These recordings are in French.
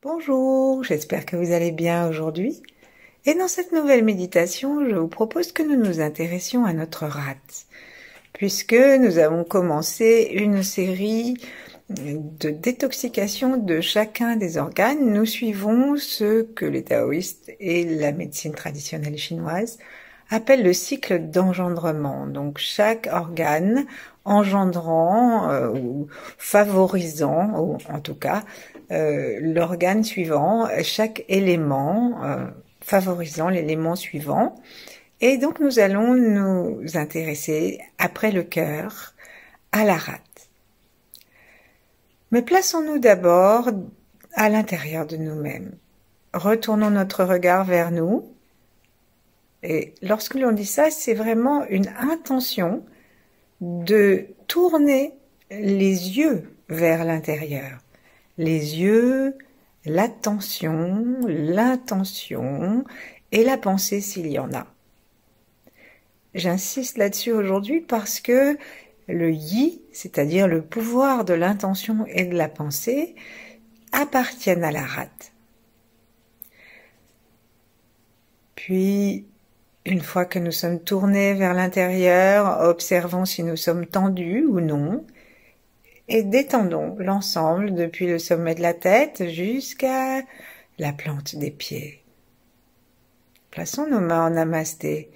Bonjour, j'espère que vous allez bien aujourd'hui. Et dans cette nouvelle méditation, je vous propose que nous nous intéressions à notre rate, puisque nous avons commencé une série de détoxication de chacun des organes. Nous suivons ce que les taoïstes et la médecine traditionnelle chinoise appellent le cycle d'engendrement. Donc chaque organe engendrant ou favorisant, ou en tout cas l'organe suivant, chaque élément favorisant l'élément suivant. Et donc nous allons nous intéresser, après le cœur, à la rate. Mais plaçons-nous d'abord à l'intérieur de nous-mêmes. Retournons notre regard vers nous. Et lorsque l'on dit ça, c'est vraiment une intention de tourner les yeux vers l'intérieur. Les yeux, l'attention, l'intention et la pensée s'il y en a. J'insiste là-dessus aujourd'hui parce que le yi, c'est-à-dire le pouvoir de l'intention et de la pensée, appartiennent à la rate. Puis, une fois que nous sommes tournés vers l'intérieur, observons si nous sommes tendus ou non, et détendons l'ensemble depuis le sommet de la tête jusqu'à la plante des pieds. Plaçons nos mains en namasté.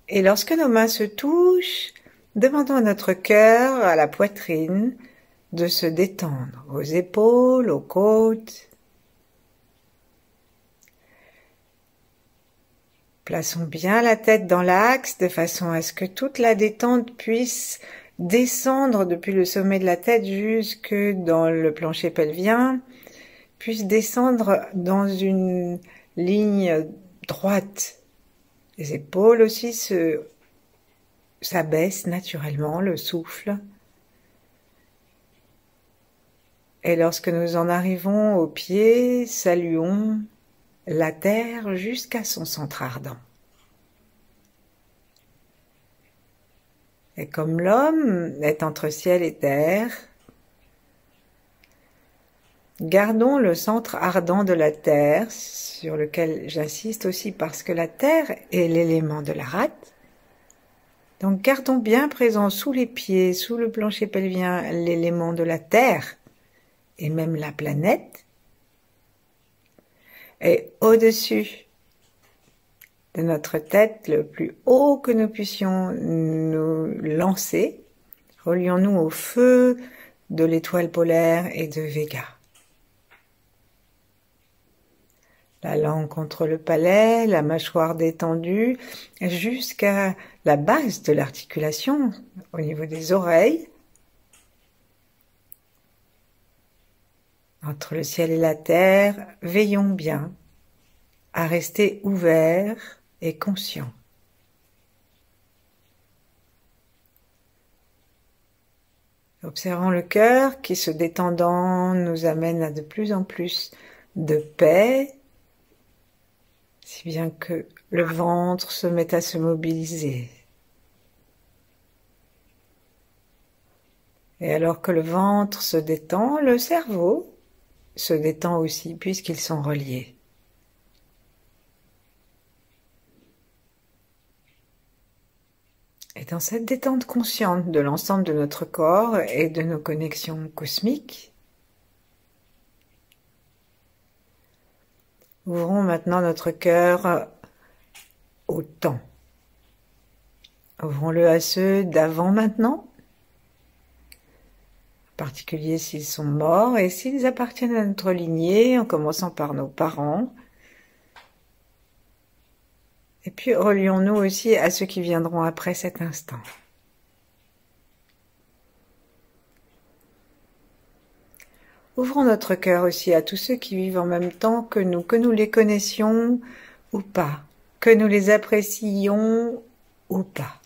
Et lorsque nos mains se touchent, demandons à notre cœur, à la poitrine, de se détendre, aux épaules, aux côtes. Plaçons bien la tête dans l'axe de façon à ce que toute la détente puisse descendre depuis le sommet de la tête jusque dans le plancher pelvien, puisse descendre dans une ligne droite. Les épaules aussi s'abaissent naturellement, le souffle. Et lorsque nous en arrivons aux pieds, saluons la terre jusqu'à son centre ardent. Et comme l'homme est entre ciel et terre, gardons le centre ardent de la terre, sur lequel j'insiste aussi parce que la terre est l'élément de la rate. Donc gardons bien présent sous les pieds, sous le plancher pelvien, l'élément de la terre et même la planète. Et au-dessus de notre tête, le plus haut que nous puissions nous lancer, relions-nous au feu de l'étoile polaire et de Vega. La langue contre le palais, la mâchoire détendue, jusqu'à la base de l'articulation, au niveau des oreilles. Entre le ciel et la terre, veillons bien à rester ouverts et conscients. Observons le cœur qui, se détendant, nous amène à de plus en plus de paix, si bien que le ventre se met à se mobiliser. Et alors que le ventre se détend, le cerveau se détend aussi, puisqu'ils sont reliés. Et dans cette détente consciente de l'ensemble de notre corps et de nos connexions cosmiques, ouvrons maintenant notre cœur au temps. Ouvrons-le à ceux d'avant maintenant, en particulier s'ils sont morts et s'ils appartiennent à notre lignée, en commençant par nos parents. Et puis relions-nous aussi à ceux qui viendront après cet instant. Ouvrons notre cœur aussi à tous ceux qui vivent en même temps que nous les connaissions ou pas, que nous les apprécions ou pas.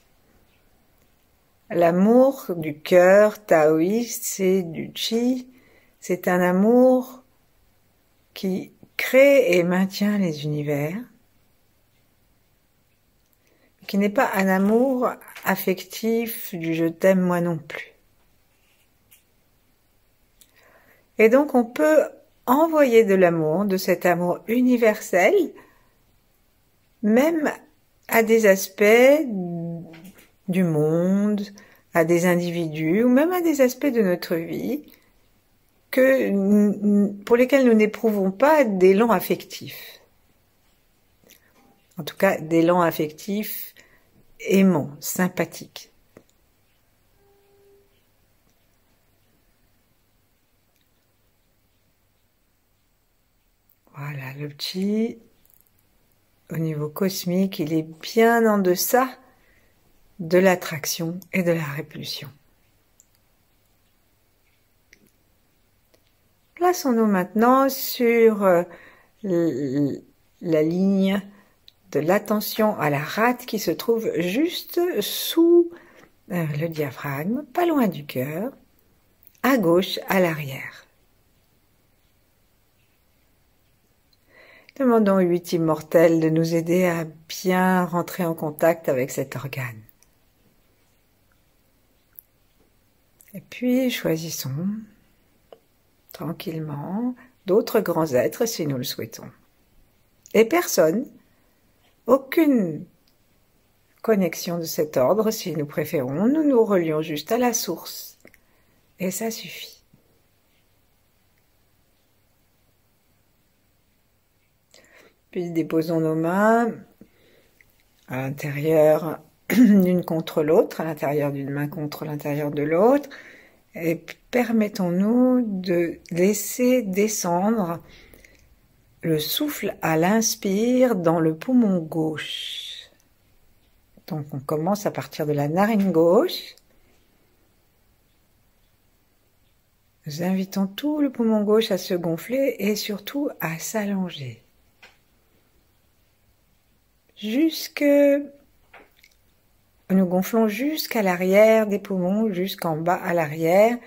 L'amour du cœur taoïste, c'est du Qi, c'est un amour qui crée et maintient les univers, qui n'est pas un amour affectif du « je t'aime moi non plus ». Et donc on peut envoyer de l'amour, de cet amour universel, même à des aspects du monde, à des individus, ou même à des aspects de notre vie, pour lesquels nous n'éprouvons pas d'élan affectif. En tout cas, d'élan affectif aimant, sympathique. Voilà, le chi, au niveau cosmique, il est bien en deçà de l'attraction et de la répulsion. Plaçons-nous maintenant sur la ligne de l'attention à la rate qui se trouve juste sous le diaphragme, pas loin du cœur, à gauche, à l'arrière. Demandons aux 8 immortels de nous aider à bien rentrer en contact avec cet organe. Et puis, choisissons tranquillement d'autres grands êtres si nous le souhaitons. Et personne, aucune connexion de cet ordre si nous préférons, nous nous relions juste à la source. Et ça suffit. Puis déposons nos mains à l'intérieur l'une contre l'autre, à l'intérieur d'une main contre l'intérieur de l'autre, et permettons-nous de laisser descendre le souffle à l'inspire dans le poumon gauche. Donc on commence à partir de la narine gauche. Nous invitons tout le poumon gauche à se gonfler et surtout à s'allonger. Nous gonflons jusqu'à l'arrière des poumons, jusqu'en bas à l'arrière.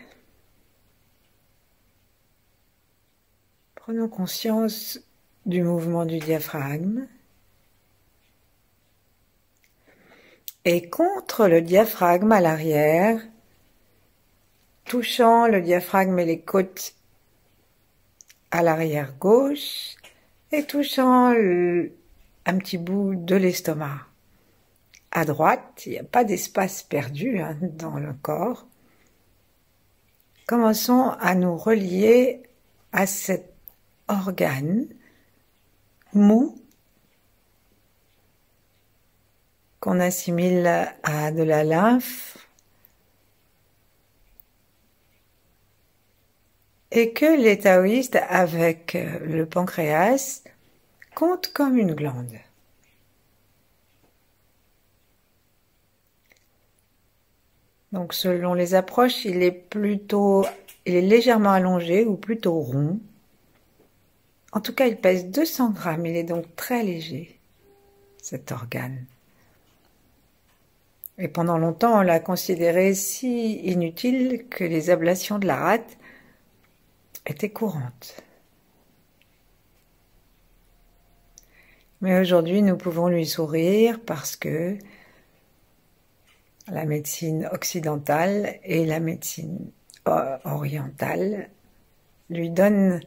Prenons conscience du mouvement du diaphragme. Et contre le diaphragme à l'arrière, touchant le diaphragme et les côtes à l'arrière gauche et touchant un petit bout de l'estomac. À droite, il n'y a pas d'espace perdu dans le corps. Commençons à nous relier à cet organe mou qu'on assimile à de la lymphe et que les taoïstes, avec le pancréas, comptent comme une glande. Donc selon les approches, il est légèrement allongé ou plutôt rond. En tout cas, il pèse 200 grammes, il est donc très léger, cet organe. Et pendant longtemps, on l'a considéré si inutile que les ablations de la rate étaient courantes. Mais aujourd'hui, nous pouvons lui sourire parce que la médecine occidentale et la médecine orientale lui donnent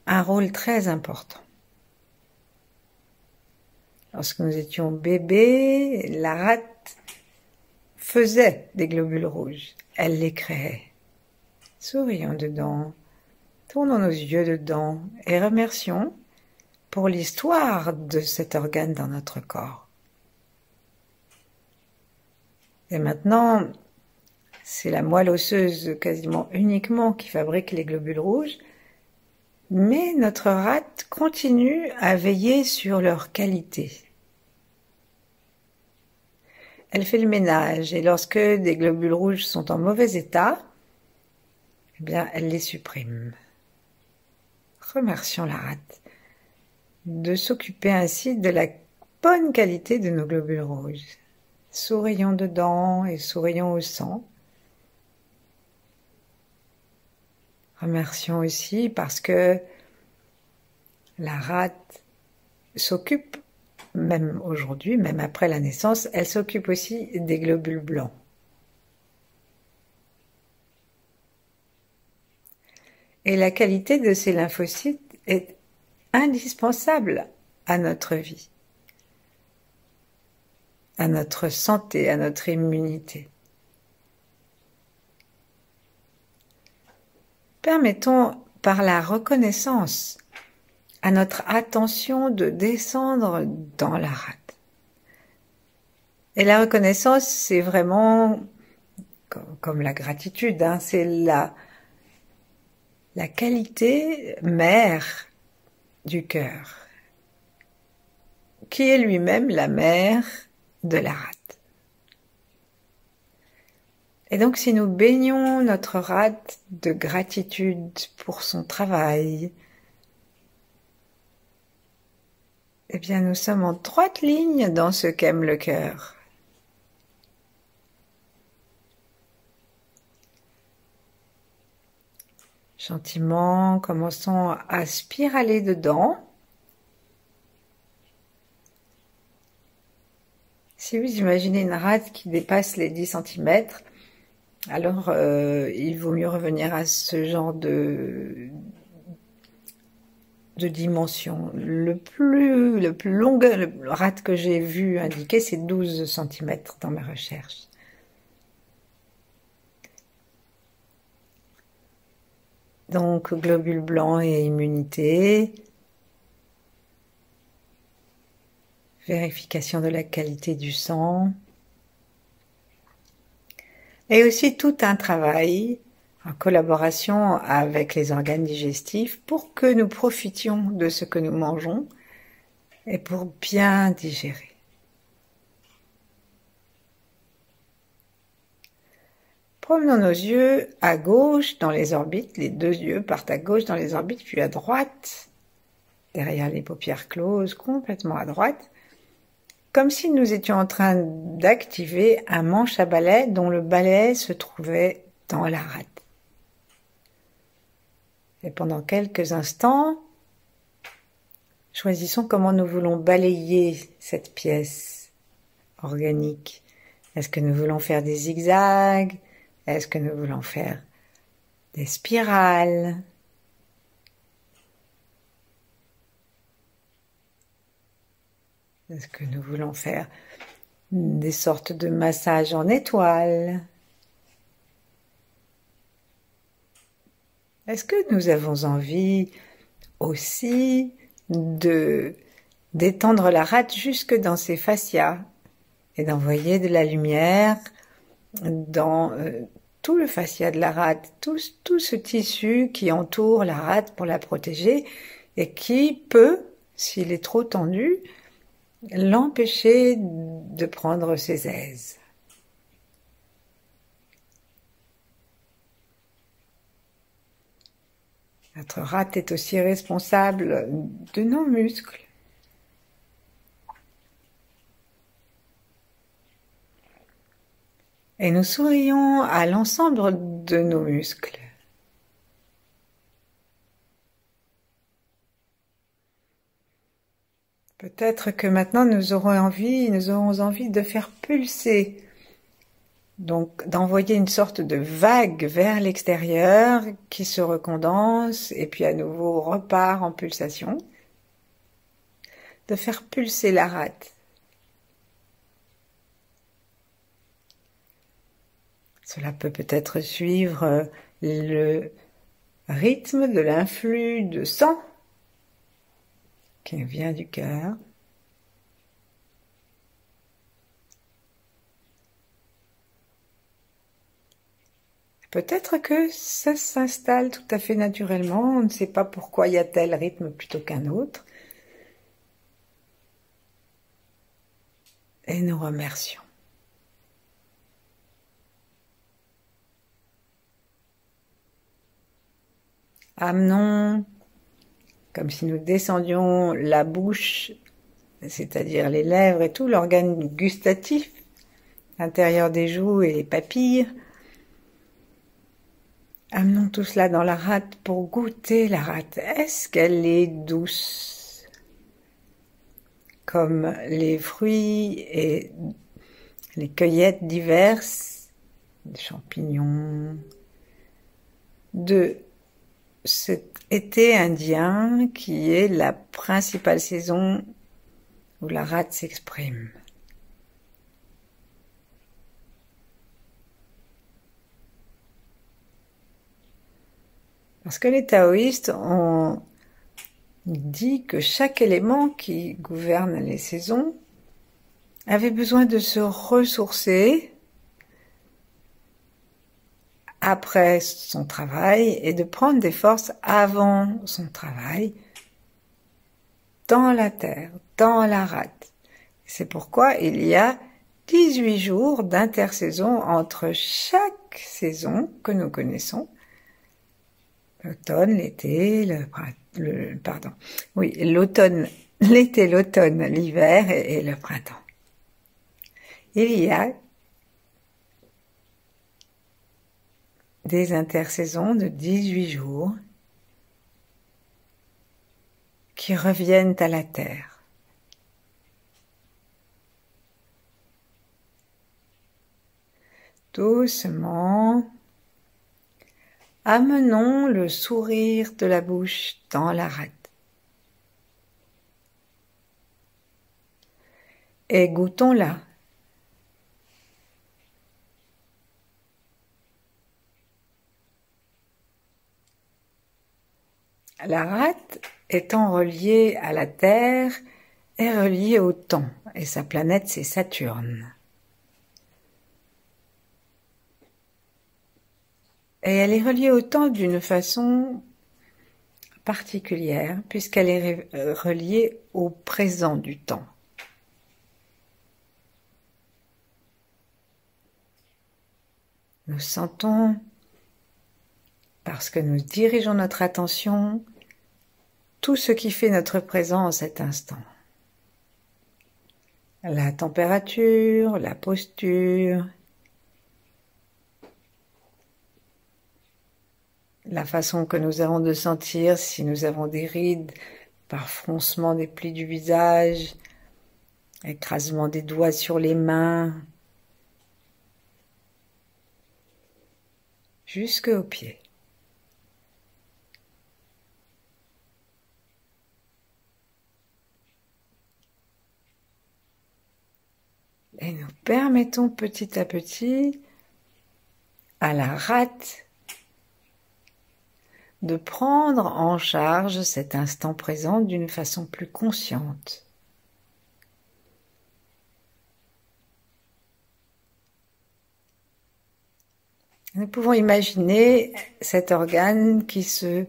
un rôle très important. Lorsque nous étions bébés, la rate faisait des globules rouges. Elle les créait. Sourions dedans, tournons nos yeux dedans et remercions pour l'histoire de cet organe dans notre corps. Et maintenant, c'est la moelle osseuse quasiment uniquement qui fabrique les globules rouges, mais notre rate continue à veiller sur leur qualité. Elle fait le ménage et lorsque des globules rouges sont en mauvais état, eh bien, elle les supprime. Remercions la rate de s'occuper ainsi de la bonne qualité de nos globules rouges. Sourions dedans et sourions au sang. Remercions aussi parce que la rate s'occupe, même aujourd'hui, même après la naissance, elle s'occupe aussi des globules blancs. Et la qualité de ces lymphocytes est indispensable à notre vie, à notre santé, à notre immunité. Permettons par la reconnaissance à notre attention de descendre dans la rate. Et la reconnaissance, c'est vraiment comme la gratitude, hein, c'est la qualité mère du cœur, qui est lui-même la mère de la rate. Et donc si nous baignons notre rate de gratitude pour son travail, eh bien nous sommes en droite ligne dans ce qu'aime le cœur. Gentiment, commençons à spiraler dedans. Si vous imaginez une rate qui dépasse les 10 cm, alors il vaut mieux revenir à ce genre de dimension. Le plus long rate que j'ai vu indiquer, c'est 12 cm dans ma recherche. Donc, globules blancs et immunité. Vérification de la qualité du sang. Et aussi tout un travail en collaboration avec les organes digestifs pour que nous profitions de ce que nous mangeons et pour bien digérer. Promenons nos yeux à gauche dans les orbites, les deux yeux partent à gauche dans les orbites, puis à droite, derrière les paupières closes, complètement à droite, comme si nous étions en train d'activer un manche à balai dont le balai se trouvait dans la rate. Et pendant quelques instants, choisissons comment nous voulons balayer cette pièce organique. Est-ce que nous voulons faire des zigzags? Est-ce que nous voulons faire des spirales? Est-ce que nous voulons faire des sortes de massages en étoiles? Est-ce que nous avons envie aussi d'étendre la rate jusque dans ses fascias et d'envoyer de la lumière dans tout le fascia de la rate, tout ce tissu qui entoure la rate pour la protéger et qui peut, s'il est trop tendu, l'empêcher de prendre ses aises. Notre rate est aussi responsable de nos muscles. Et nous sourions à l'ensemble de nos muscles. Peut-être que maintenant nous aurons envie de faire pulser, donc d'envoyer une sorte de vague vers l'extérieur qui se recondense et puis à nouveau repart en pulsation, de faire pulser la rate. Cela peut peut-être suivre le rythme de l'influx de sang qui vient du cœur. Peut-être que ça s'installe tout à fait naturellement, on ne sait pas pourquoi il y a tel rythme plutôt qu'un autre. Et nous remercions. Amenons, comme si nous descendions la bouche, c'est-à-dire les lèvres et tout l'organe gustatif, l'intérieur des joues et les papilles. Amenons tout cela dans la rate pour goûter la rate. Est-ce qu'elle est douce? Comme les fruits et les cueillettes diverses, des champignons, de cet été indien qui est la principale saison où la rate s'exprime. Parce que les taoïstes ont dit que chaque élément qui gouverne les saisons avait besoin de se ressourcer après son travail et de prendre des forces avant son travail dans la terre, dans la rate. C'est pourquoi il y a 18 jours d'intersaison entre chaque saison que nous connaissons. L'automne, l'été, l'automne, l'été, l'automne, l'hiver et le printemps. Il y a des intersaisons de 18 jours qui reviennent à la terre. Doucement, amenons le sourire de la bouche dans la rate. Et goûtons-la. La rate, étant reliée à la Terre, est reliée au temps, et sa planète c'est Saturne. Et elle est reliée au temps d'une façon particulière, puisqu'elle est reliée au présent du temps. Nous sentons, parce que nous dirigeons notre attention, tout ce qui fait notre présent en cet instant. La température, la posture, la façon que nous avons de sentir si nous avons des rides, par froncement des plis du visage, écrasement des doigts sur les mains, jusqu'aux pieds. Et nous permettons petit à petit à la rate de prendre en charge cet instant présent d'une façon plus consciente. Nous pouvons imaginer cet organe qui se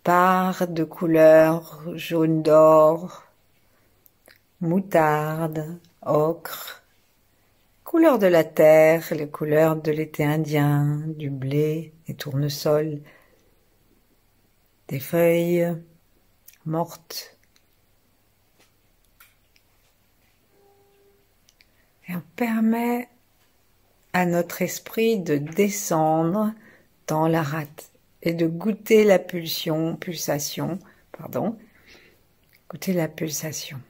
pare de couleurs jaune d'or, moutarde, ocre, couleurs de la terre, les couleurs de l'été indien, du blé, des tournesols, des feuilles mortes. Et on permet à notre esprit de descendre dans la rate et de goûter la goûter la pulsation.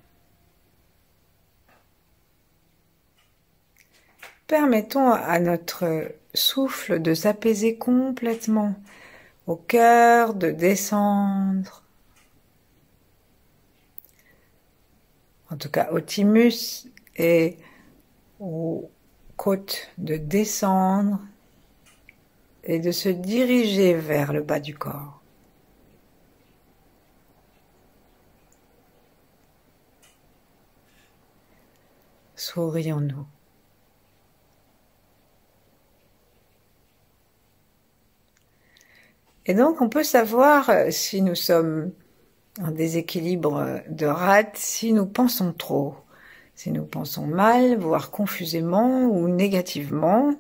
Permettons à notre souffle de s'apaiser complètement, au cœur de descendre, en tout cas au thymus et aux côtes de descendre et de se diriger vers le bas du corps. Sourions-nous. Et donc, on peut savoir si nous sommes en déséquilibre de rate, si nous pensons trop, si nous pensons mal, voire confusément ou négativement.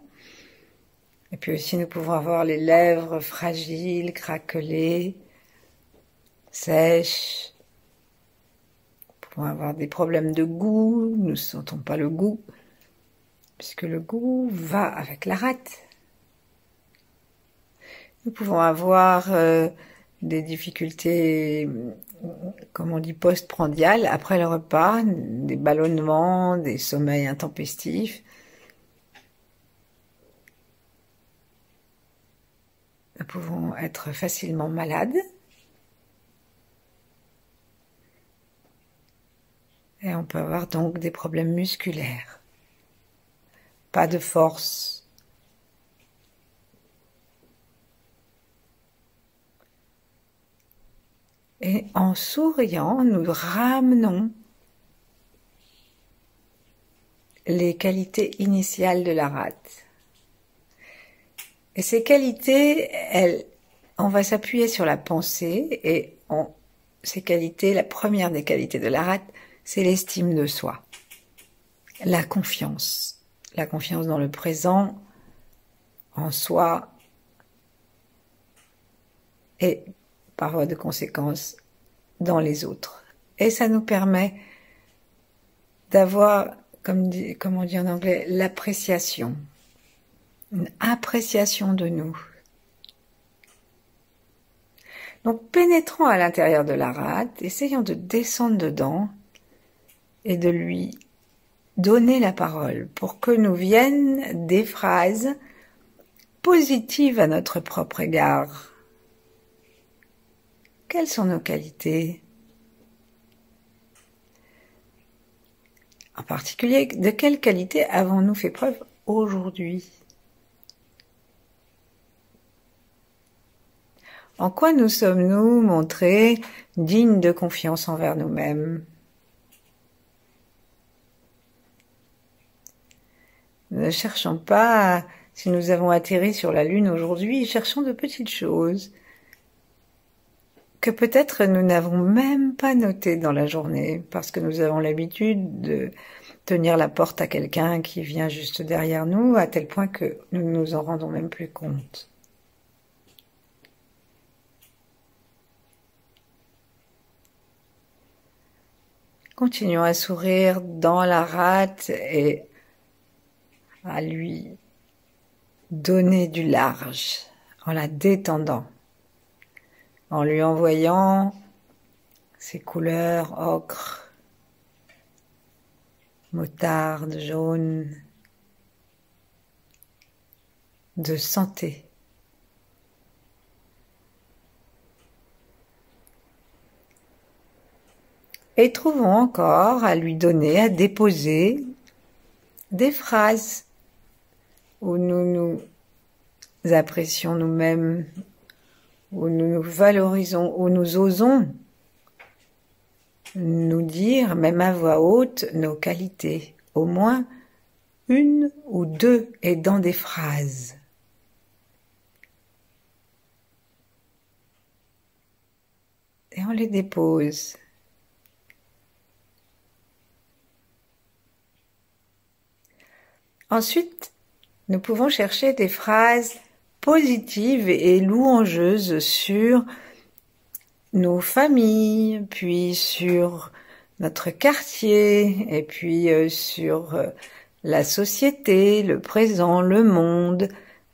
Et puis aussi, nous pouvons avoir les lèvres fragiles, craquelées, sèches. Nous pouvons avoir des problèmes de goût, nous ne sentons pas le goût, puisque le goût va avec la rate. Nous pouvons avoir des difficultés, comme on dit, post-prandiales, après le repas, des ballonnements, des sommeils intempestifs. Nous pouvons être facilement malades. Et on peut avoir donc des problèmes musculaires. Pas de force. Et en souriant, nous ramenons les qualités initiales de la rate. Et ces qualités, on va s'appuyer sur la pensée et ces qualités, la première des qualités de la rate, c'est l'estime de soi, la confiance dans le présent, en soi et par voie de conséquence dans les autres. Et ça nous permet d'avoir, comme on dit en anglais, l'appréciation, une appréciation de nous. Donc pénétrons à l'intérieur de la rate, essayons de descendre dedans et de lui donner la parole pour que nous viennent des phrases positives à notre propre égard. Quelles sont nos qualités? En particulier, de quelle qualité avons-nous fait preuve aujourd'hui? En quoi nous sommes-nous montrés dignes de confiance envers nous-mêmes? Ne cherchons pas, si nous avons atterri sur la Lune aujourd'hui, cherchons de petites choses que peut-être nous n'avons même pas notées dans la journée, parce que nous avons l'habitude de tenir la porte à quelqu'un qui vient juste derrière nous, à tel point que nous ne nous en rendons même plus compte. Continuons à sourire dans la rate et à lui donner du large, en la détendant, en lui envoyant ses couleurs ocre, moutarde, jaune, de santé. Et trouvons encore à lui donner, à déposer des phrases où nous nous apprécions nous-mêmes, où nous nous valorisons, où nous osons nous dire, même à voix haute, nos qualités, au moins une ou deux, et dans des phrases. Et on les dépose. Ensuite, nous pouvons chercher des phrases positives et louangeuses sur nos familles, puis sur notre quartier, et puis sur la société, le présent, le monde.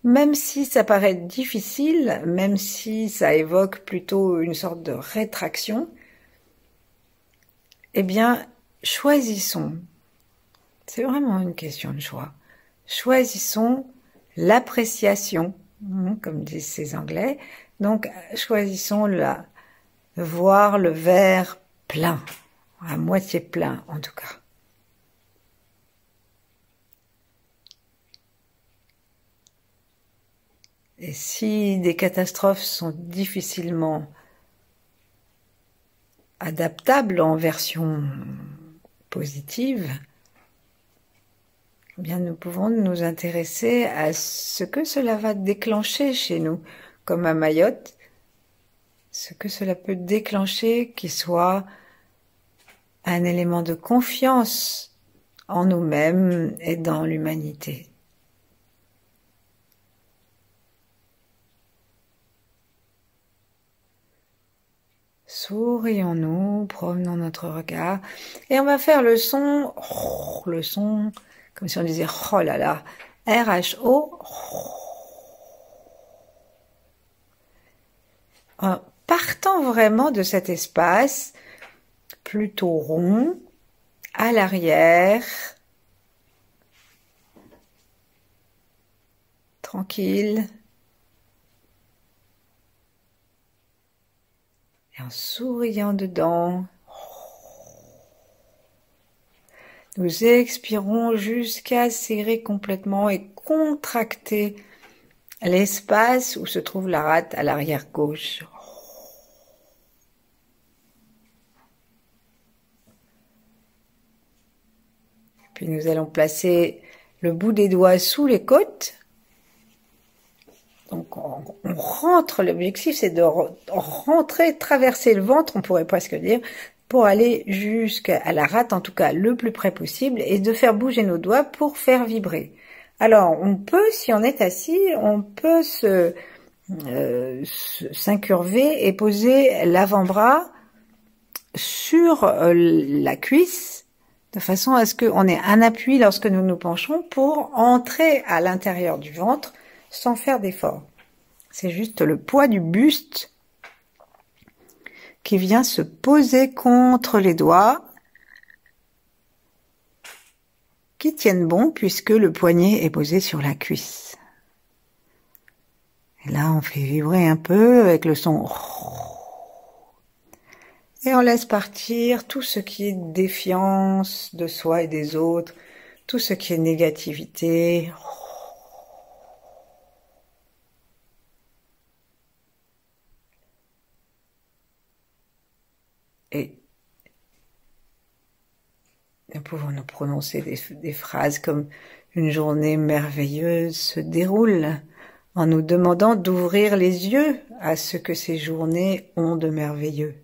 Même si ça paraît difficile, même si ça évoque plutôt une sorte de rétraction, eh bien, choisissons. C'est vraiment une question de choix. Choisissons l'appréciation, comme disent ces Anglais. Donc, choisissons voir le verre plein, à moitié plein en tout cas. Et si des catastrophes sont difficilement adaptables en version positive, eh bien, nous pouvons nous intéresser à ce que cela va déclencher chez nous, comme à Mayotte, ce que cela peut déclencher qui soit un élément de confiance en nous-mêmes et dans l'humanité. Sourions-nous, promenons notre regard, et on va faire le son, comme si on disait « oh là là », R-H-O, en partant vraiment de cet espace plutôt rond, à l'arrière, tranquille, Et en souriant dedans, nous expirons jusqu'à serrer complètement et contracter l'espace où se trouve la rate à l'arrière gauche. Puis nous allons placer le bout des doigts sous les côtes. Donc on rentre, l'objectif c'est de rentrer, traverser le ventre, on pourrait presque dire, pour aller jusqu'à la rate, en tout cas le plus près possible, et de faire bouger nos doigts pour faire vibrer. Alors on peut, si on est assis, on peut s'incurver et poser l'avant-bras sur la cuisse, de façon à ce qu'on ait un appui lorsque nous nous penchons pour entrer à l'intérieur du ventre sans faire d'effort. C'est juste le poids du buste qui vient se poser contre les doigts qui tiennent bon puisque le poignet est posé sur la cuisse. Et là, on fait vibrer un peu avec le son. Et on laisse partir tout ce qui est défiance de soi et des autres, tout ce qui est négativité. Et nous pouvons nous prononcer des phrases comme « Une journée merveilleuse se déroule » en nous demandant d'ouvrir les yeux à ce que ces journées ont de merveilleux.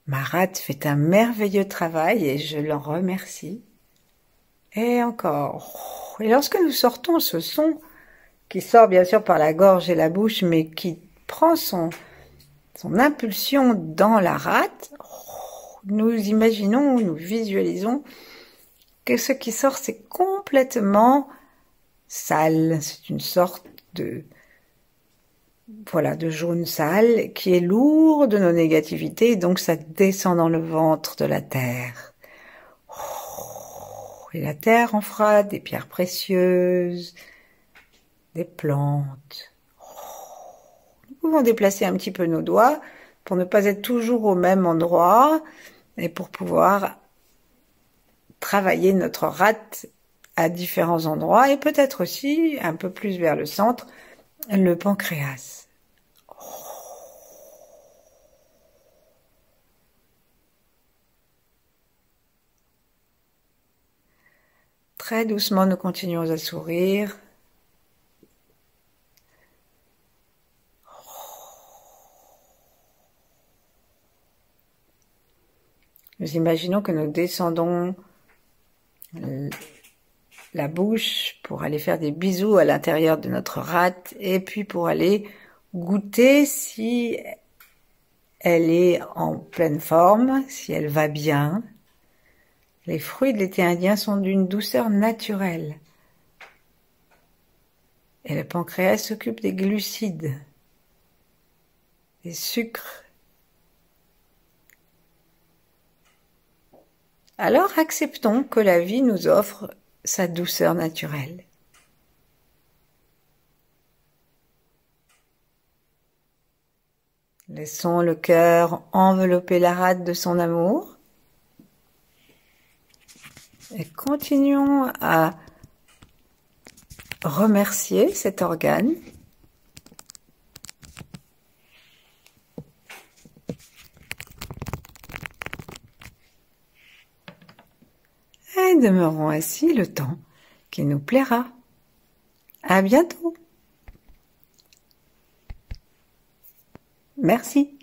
Ma rate fait un merveilleux travail et je l'en remercie. Et encore. Et lorsque nous sortons ce son, qui sort bien sûr par la gorge et la bouche, mais qui prend son impulsion dans la rate, nous imaginons, nous visualisons que ce qui sort, c'est complètement sale. C'est une sorte de jaune sale qui est lourd de nos négativités, et donc ça descend dans le ventre de la terre. Et la terre en fera des pierres précieuses, des plantes. Nous pouvons déplacer un petit peu nos doigts pour ne pas être toujours au même endroit et pour pouvoir travailler notre rate à différents endroits et peut-être aussi un peu plus vers le centre, le pancréas. Très doucement, nous continuons à sourire. Nous imaginons que nous descendons la bouche pour aller faire des bisous à l'intérieur de notre rate et puis pour aller goûter si elle est en pleine forme, si elle va bien. Les fruits de l'été indien sont d'une douceur naturelle. Et le pancréas s'occupe des glucides, des sucres. Alors acceptons que la vie nous offre sa douceur naturelle. Laissons le cœur envelopper la rate de son amour et continuons à remercier cet organe et demeurons assis le temps qui nous plaira. À bientôt. Merci.